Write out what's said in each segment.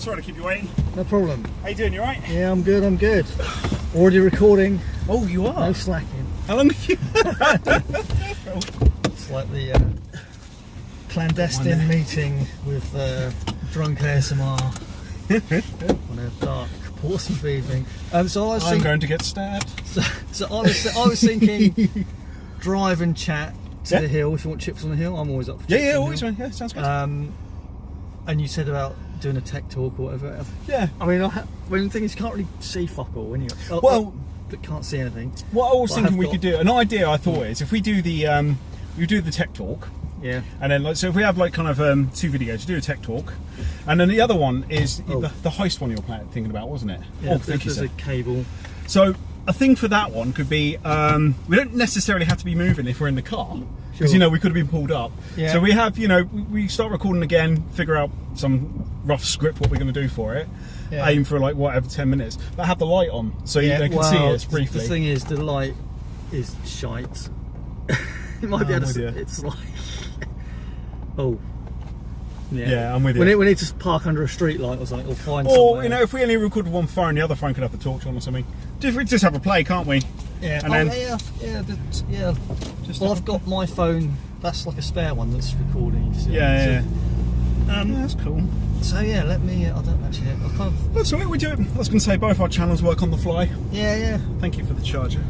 sorry to keep you waiting. No problem. How you doing, you alright? Yeah, I'm good, Already recording. Oh, you are? No slacking. How long have you... It's like the clandestine meeting with DrunkASMR on a dark Portsmouth evening. So I was I'm going to get stabbed. So I was thinking drive and chat to the hill. If you want chips on the hill, I'm always up for chips. Yeah, always, man. Yeah, sounds good. And you said about doing a tech talk or whatever. Yeah. I mean, the thing is, you can't really see fuck all anyway. But can't see anything. What I was thinking we could do, an idea I thought is, if we do the tech talk. Yeah. And then, so if we have like kind of 2 videos, do a tech talk, and then the other one is the heist one you were thinking about, wasn't it? Yeah. There's a cable. So a thing for that one could be, we don't necessarily have to be moving if we're in the car. Because, Sure. we could have been pulled up. Yeah. So we have, we start recording again, figure out some rough script, what we're going to do for it. Yeah. Aim for like whatever 10 minutes, but have the light on so they can see us briefly. The thing is, the light is shite. It might be able to. It's like, yeah, I'm with you. We need to park under a street light or something, or find. Or somewhere. if we only record with one phone, the other phone could have the torch on or something. We just have a play, can't we? Yeah. And yeah. Well, I've got my phone. That's like a spare one that's recording. Yeah. That's cool. So yeah, let me. I don't actually. I kind of. That's all right. We do it. I was going to say both our channels work on the fly. Yeah. Thank you for the charger.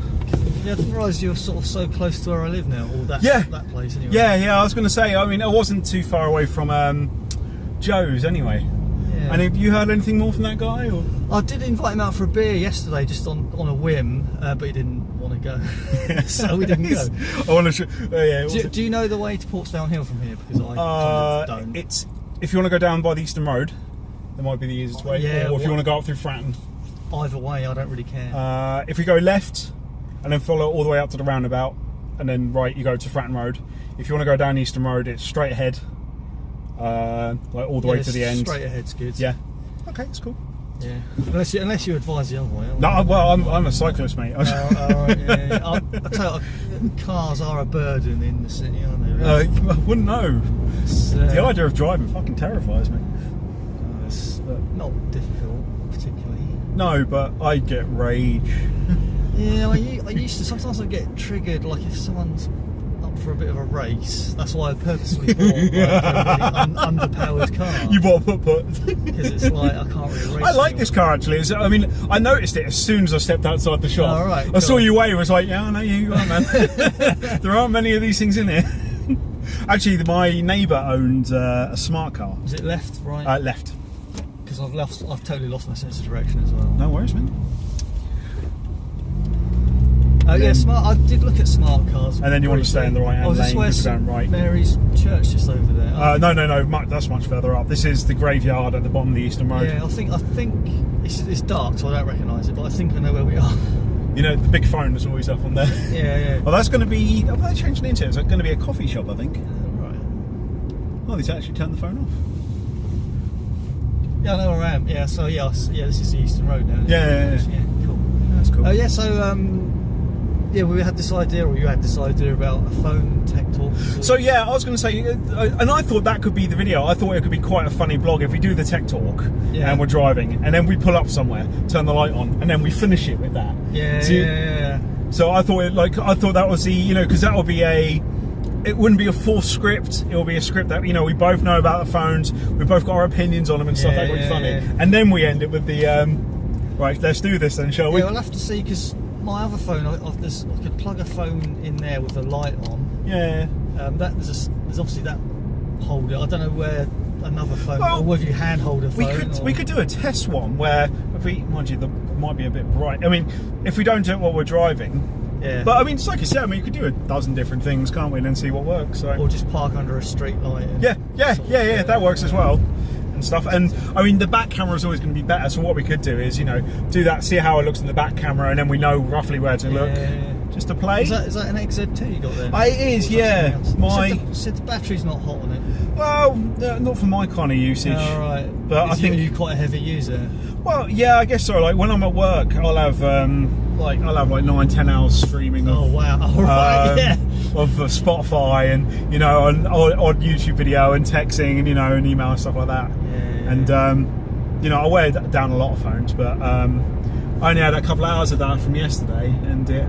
Yeah, I didn't realise you were sort of so close to where I live now, or that place anyway. Yeah. I was going to say. I mean, I wasn't too far away from Joe's anyway. Yeah. And have you heard anything more from that guy? Or? I did invite him out for a beer yesterday, just on a whim, but he didn't want to go, so we didn't go. I want to. Do you know the way to Portsdown Hill from here? Because I kind of don't. It's if you want to go down by the Eastern Road, that might be the easiest way. Yeah, or if you want to go up through Fratton. Either way, I don't really care. If we go left and then follow all the way up to the roundabout, and then right, you go to Fratton Road. If you want to go down Eastern Road, it's straight ahead, like all the way to the end. Straight ahead's good. Yeah. Okay, it's cool. Yeah. Unless you advise the other way. No, well, I'm a cyclist, mate. Right, yeah. I tell you, cars are a burden in the city, aren't they? Really? I wouldn't know. The idea of driving fucking terrifies me. It's not difficult, particularly. No, but I get rage. Yeah, I used to. Sometimes I get triggered, like if someone's up for a bit of a race. That's why I purposely bought a really underpowered car. You bought a put. Because it's like, I can't really race. I like this car actually. I mean, I noticed it as soon as I stepped outside the shop. Oh, right, I saw you wave, I was like, yeah, I know you are, man. There aren't many of these things in here. Actually, my neighbour owns a smart car. Is it left, right? Left. Because I've totally lost my sense of direction as well. No worries, man. Yeah, smart. I did look at smart cars. And then you want to stay in the right-hand lane, go down right. Mary's Church just over there. No. That's much further up. This is the graveyard at the bottom of the Eastern Road. Yeah, I think it's dark, so I don't recognise it, but I think I know where we are. You know, the big phone that's always up on there. Yeah. Well, that's going to be. Oh, they changed it into. It's going to be a coffee shop, I think. Right. Oh, they actually turned the phone off. Yeah, I know where I am. Yeah, so this is the Eastern Road now. Yeah, cool. That's cool. So we had this idea, or you had this idea about a phone tech talk. So I was going to say, and I thought that could be the video. I thought it could be quite a funny blog if we do the tech talk and we're driving, and then we pull up somewhere, turn the light on, and then we finish it with that. Yeah. So I thought that was the because that would be it wouldn't be a full script. It will be a script that we both know about the phones. We both got our opinions on them and stuff. That would be funny. And then we end it with the right. Let's do this then, shall we? Yeah, we'll have to see because my other phone, I could plug a phone in there with the light on. Yeah. There's obviously that holder. I don't know where another phone, or whether you hand hold a phone. We could do a test one where, mind you, that might be a bit bright. I mean, if we don't do it while we're driving. Yeah. But I mean, it's like you said. I mean, you could do a dozen different things, can't we? And then see what works. So. Or just park under a street light. Yeah. That works as well. And stuff, and I mean the back camera is always going to be better, so what we could do is do that, see how it looks in the back camera, and then we know roughly where to look just to play. Is that an XZ2 you got there? It is, yeah. Said the battery's not hot on it. Well, not for my kind of usage. Right. But I think you're quite a heavy user. Well, yeah, I guess so. Like when I'm at work, I'll have like 9-10 hours streaming of of Spotify and an odd YouTube video and texting and an email and stuff like that. And you know, I wear down a lot of phones, but I only had a couple of hours of that from yesterday, and it,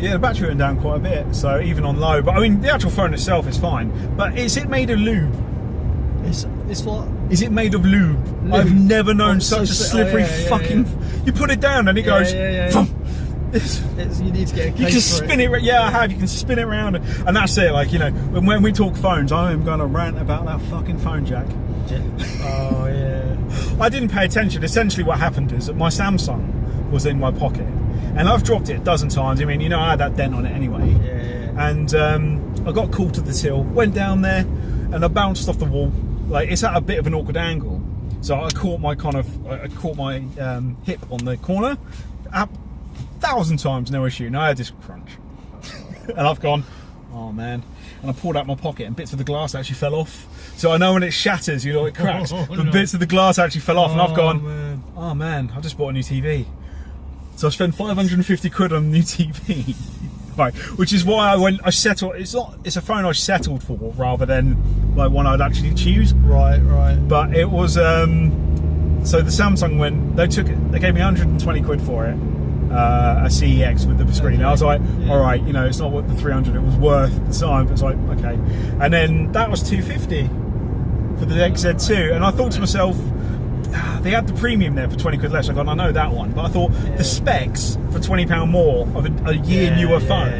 yeah, the battery went down quite a bit. So even on low, but I mean, the actual phone itself is fine. But is it made of lube? It's what? Is it made of lube? I've never known such a slippery fucking. You put it down and it goes. You need to get a case. You can spin it. Yeah, I have. You can spin it around, and that's it. Like, you know, when we talk phones, I am going to rant about that fucking phone jack. Oh yeah. I didn't pay attention. Essentially, what happened is that my Samsung was in my pocket, and I've dropped it a dozen times. I mean, you know, I had that dent on it anyway. Yeah. And I got called to the till, went down there, and I bounced off the wall. Like, it's at a bit of an awkward angle, so I caught my hip on the corner. 1,000 times, no issue. Now I had this crunch, and I've gone, oh man, and I pulled out my pocket, and bits of the glass actually fell off. So I know when it shatters, you know, it cracks, but bits of the glass actually fell off, and I've gone, oh man, I just bought a new TV. So I spent 550 quid on a new TV. Right, which is why I settled. It's a phone I settled for rather than like one I'd actually choose. Right. But it was so the Samsung they gave me 120 quid for it, a CEX with the screen. Okay. I was like, all right, you know, it's not what the 300 it was worth at the time. But it's like, okay, and then that was 250 for the XZ2, and I thought to myself, they had the premium there for 20 quid less. I got, I know that one, but I thought the specs for £20 more of a year newer phone,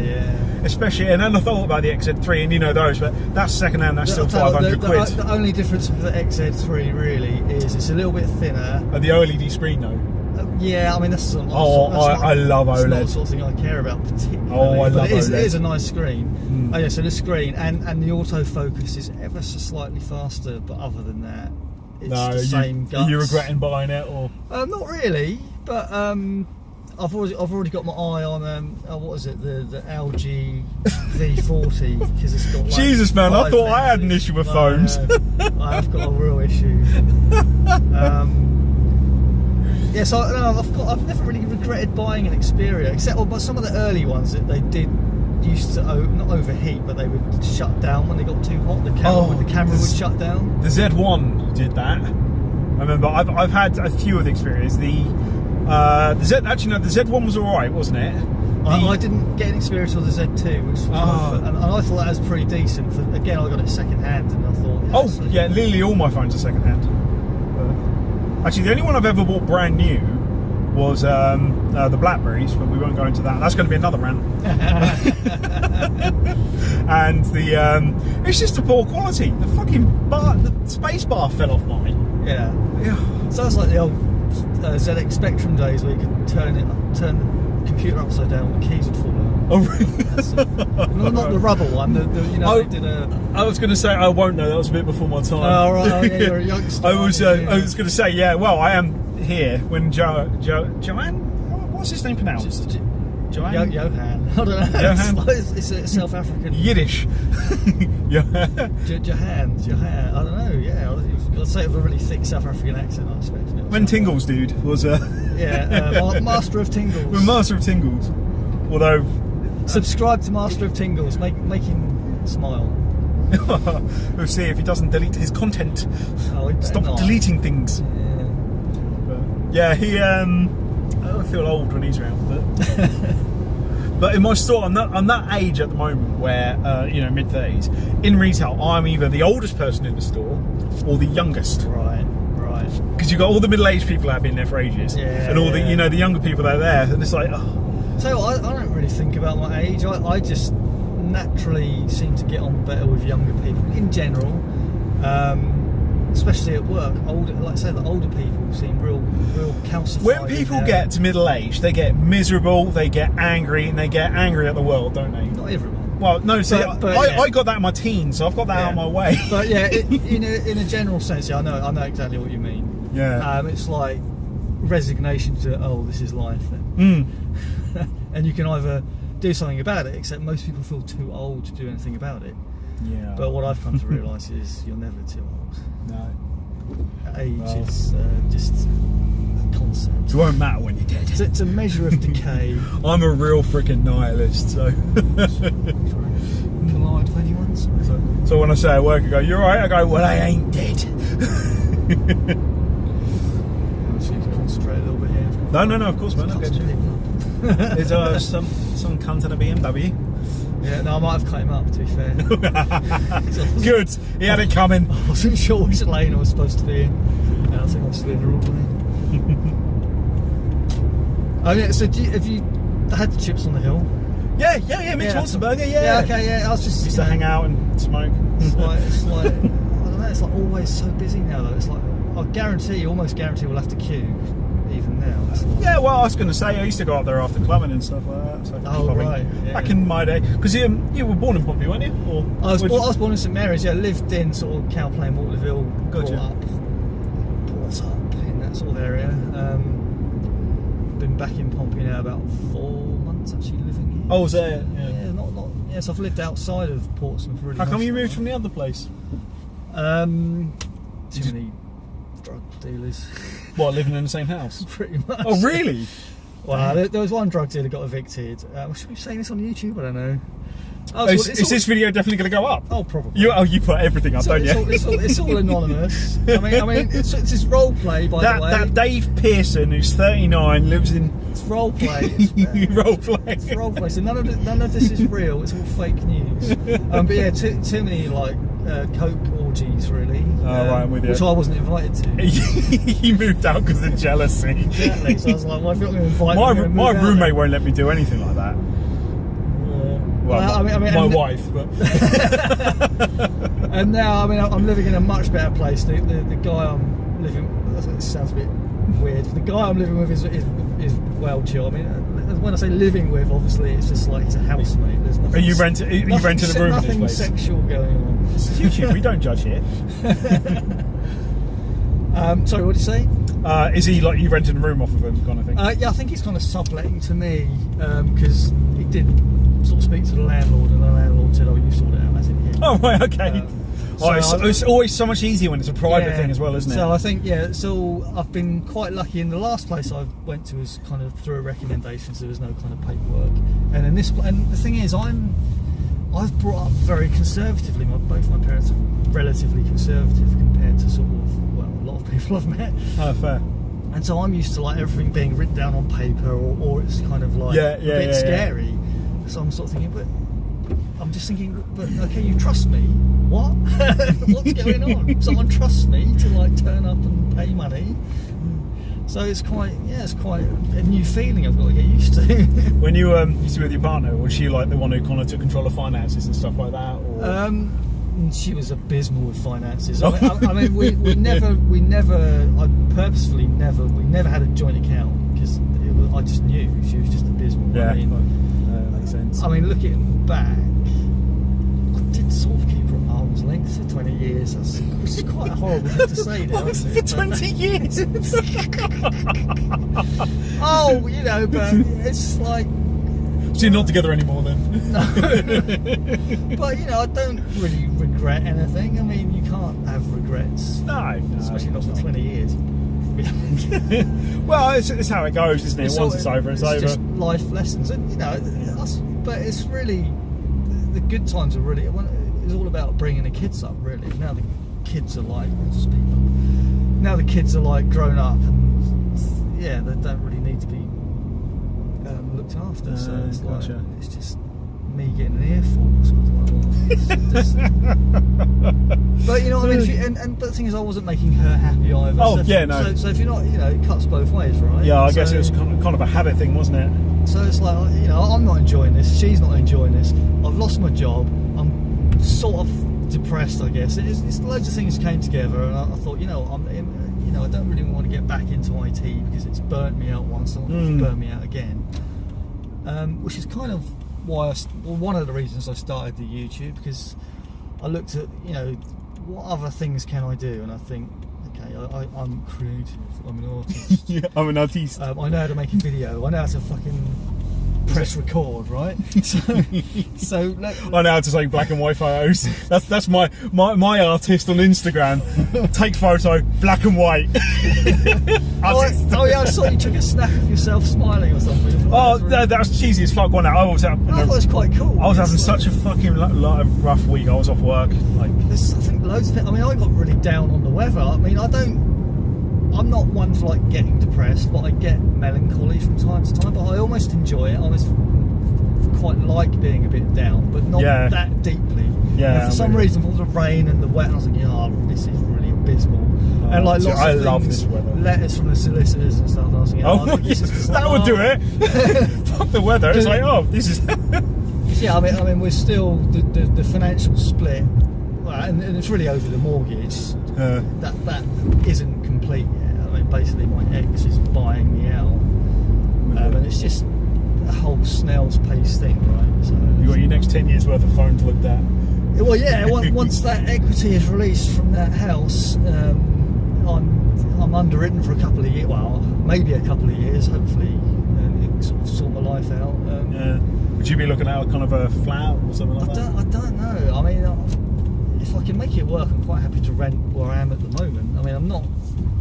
especially. And then I thought about the XZ3, and you know those, but that's second hand. That's still 500 quid. The only difference with the XZ3 really is it's a little bit thinner. The OLED screen though. Yeah, I mean that's I love OLED. It's not the sort of thing I care about particularly. Oh, I love OLED. It is a nice screen. Oh yeah, so the screen and the autofocus is ever so slightly faster, but other than that, it's the same guts. Are you regretting buying it, or? Not really, but I've already got my eye on what is it, the LG V40, because it's got like Jesus man, I thought I had an issue with phones. I have got a real issue. Yeah, so I've never really regretted buying an Xperia, except by some of the early ones that they used to not overheat, but they would shut down when they got too hot. The camera would shut down. The Z1 did that. I remember I've had a few of the Xperias. The Z1 was alright, wasn't it? I didn't get an Xperia till the Z2, which was and I thought that was pretty decent. Again, I got it second hand, and I thought, nearly all my phones are second hand. Actually, the only one I've ever bought brand new was the Blackberries, but we won't go into that. That's going to be another rant. And it's just a poor quality. The fucking the space bar fell off mine. Yeah. Sounds like the old ZX Spectrum days where you could turn the computer upside down and the keys would fall out. Oh, really? Not the rubber one. I was going to say I won't know. That was a bit before my time. Oh right, yeah, you're a youngster. I was going to say, yeah. Well, I am here when Joanne. What's his name pronounced? Joanne. Johan. I don't know. Johan. It's a South African. Yiddish. Johan. I don't know. Yeah, you've got to say it with a really thick South African accent. I expect. When Tingles dude was Master of Tingles. We're Master of Tingles. Although subscribe to Master of Tingles, make him smile. We'll see if he doesn't delete his content. Stop deleting things. Yeah, he I feel old when he's around, but in my store, I'm that age at the moment where mid-30s. In retail, I'm either the oldest person in the store or the youngest. Right. Because you've got all the middle-aged people that have been there for ages, and all the the younger people that are there, and it's like. So I don't really think about my age. I just naturally seem to get on better with younger people in general, especially at work. Like I say, the older people seem real calcified. When people get to middle age, they get miserable, they get angry, and they get angry at the world, don't they? Not everyone. Well, no. See, I got that in my teens, so I've got that out of my way. But yeah, in a general sense, I know exactly what you mean. Yeah. It's like resignation to this is life then. And you can either do something about it, except most people feel too old to do anything about it. Yeah. But what I've come to realise is you're never too old. No. Age is just a concept. It won't matter when you're dead. It's a measure of decay. I'm a real freaking nihilist, so. Collide with anyone? So when I say at work, I go, "You're right." I go, "Well, I ain't dead." So you can concentrate a little bit here. No, of course, man. I'll get you. Is some cunt in a BMW? Yeah, no, I might have cut him up, to be fair. Good. He had it coming. I wasn't sure which lane I was supposed to be in. And I think I was still in the wrong lane. Oh yeah, so have you had the chips on the hill? Yeah, Mitch wants a burger, yeah. Okay, yeah, I was just... Used to hang out and smoke. It's like, I don't know, it's like always so busy now though. It's like, almost guarantee we'll have to queue even now. It's like, Yeah, well, I was going to say, I used to go up there after clubbing and stuff like that. So right. Yeah. Back in my day. Because you were born in Pompey, weren't you? Or I was born in St Mary's, yeah, lived in sort of Cow Plain, Waterville, brought up in that sort of area. Been back in Pompey now about 4 months actually living here. Oh, was there? Yeah, so I've lived outside of Portsmouth really. How come you moved from the other place? Too many drug dealers. What, living in the same house? Pretty much. Oh, really? Well, there was one drug dealer got evicted. Should we be saying this on YouTube? I don't know. Is this video definitely going to go up? Oh, probably. You put everything up, don't you? It's all anonymous. I mean, it's this role play, by the way. That Dave Pearson, who's 39, lives in. It's role play. Role play. It's role play. So none of this is real. It's all fake news. But yeah, too many like coke orgies, really. Right, I'm with you. Which I wasn't invited to. He moved out because of jealousy. Exactly. So I was like, well, if you're not going to invite me, my roommate won't let me do anything like that. Well, I mean, my wife, but and now, I mean, I'm living in a much better place. The guy I'm living, this sounds a bit weird. The guy I'm living with is well chill. I mean, when I say living with, obviously, it's just like it's a housemate. There's nothing. You rented a room in this place? Nothing sexual going on. It's YouTube. We don't judge here. Sorry, what did you say? Is he like you rented a room off of him, kind of thing? Yeah, I think he's kind of subletting to me because he did sort of speak to the landlord, and the landlord said, "Oh, you sort it out, as in him." Oh, right, okay. It's always so much easier when it's a private thing as well, isn't it? So I think, so I've been quite lucky. In the last place I went to was kind of through a recommendation, so there was no kind of paperwork. And in this, and the thing is, I've brought up very conservatively. Both my parents are relatively conservative compared to sort of a lot of people I've met. Oh, fair. And so I'm used to like everything being written down on paper, or it's kind of like a bit scary. Yeah. So I'm sort of thinking, but okay, you trust me? What? What's going on? Someone trusts me to like turn up and pay money. So it's quite a new feeling I've got to get used to. When you used to be with your partner, was she like the one who kind of took control of finances and stuff like that? Or? She was abysmal with finances. I mean, we never had a joint account because I just knew she was just abysmal. Yeah, I mean, makes sense. I mean, looking back, I did sort of keep her at arm's length for 20 years. Which is quite a horrible thing to say now, isn't it? For 20 years? Oh, but it's like... So you're not together anymore then? No. But, I don't really regret anything. I mean, you can't have regrets. No. Especially not for 20 years. Well, it's how it goes, isn't it? Once it's over, it's over. Just life lessons, and but it's really the good times are really. It's all about bringing the kids up. Really, now the kids are like grown up, and they don't really need to be looked after. So it's gotcha. Like it's just me getting an earful. So but I mean, but the thing is, I wasn't making her happy either. Oh, no. So if you're not, it cuts both ways, right? Yeah, I guess it was kind of a habit thing, wasn't it? So it's like, I'm not enjoying this. She's not enjoying this. I've lost my job. I'm sort of depressed, I guess. It's loads of things came together, and I thought, I don't really want to get back into IT because it's burnt me out once. I want it to burn me out again. Which is kind of why one of the reasons I started the YouTube, because I looked at what other things can I do, and I think, okay, I'm creative, I'm an artist. Yeah, I'm an artiste. I know how to make a video. I know how to fucking press record, right? So I know how to take black and white photos. That's my artist on Instagram. Take photo, black and white. Oh yeah, I saw you took a snap of yourself smiling or something. Oh, that was cheesy as fuck. One I thought it was quite cool. I was having such a fucking rough week. I was off work. There's, I think, loads of it. I mean, I got really down on the weather. I mean, I'm not one for like getting depressed, but I get melancholy from time to time. But I almost enjoy it. I almost quite like being a bit down, but not that deeply. Yeah. And for some reason, all the rain and the wet, I was like, this is really abysmal. And like lots of love things, this weather. Letters from the solicitors and stuff. And I was like, this is that would do it. Fuck the weather. It's like, this is. Yeah, I mean, we're still the financial split, and it's really over the mortgage. That isn't complete yet. I mean, basically, my ex is buying me out, and it's just a whole snail's pace thing, right? So you got your next 10 years worth of phones looked at. Well, yeah. Once that equity is released from that house, I'm underwritten for a couple of years. Well, maybe a couple of years, hopefully, and sort my life out. Would you be looking at kind of a flat or something like that? I don't know. I mean, if I can make it work, I'm quite happy to rent where I am at the moment. I mean, I'm not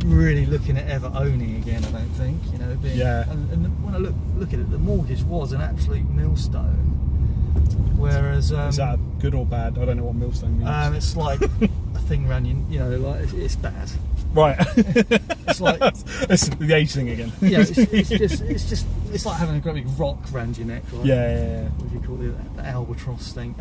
really looking at ever owning again, I don't think. You know, and when I look at it, the mortgage was an absolute millstone. Whereas is that good or bad? I don't know what millstone means. It's like a thing around like it's bad. Right. It's like it's the age thing again. Yeah, it's like having a great big rock around your neck, right? Yeah. What do you call it? The albatross thing.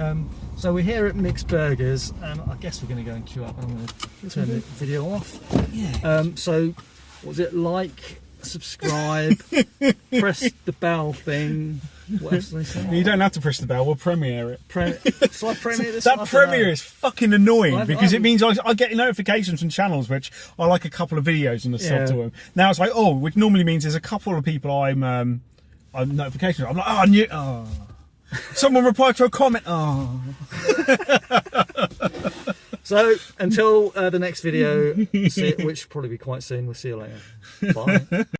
So we're here at Mick's Burgers, and I guess we're going to go and queue up. I'm going to turn the video off. Yeah. So, what was it? Like, subscribe, press the bell thing. What else do they say? You don't have to press the bell. We'll premiere it. So I premiere this. That premiere is fucking annoying because it means I get notifications from channels which are like a couple of videos and the sub to them. Now it's like which normally means there's a couple of people I'm notifications. I'm like someone replied to a comment. So until the next video, which will probably be quite soon. We'll see you later. Bye.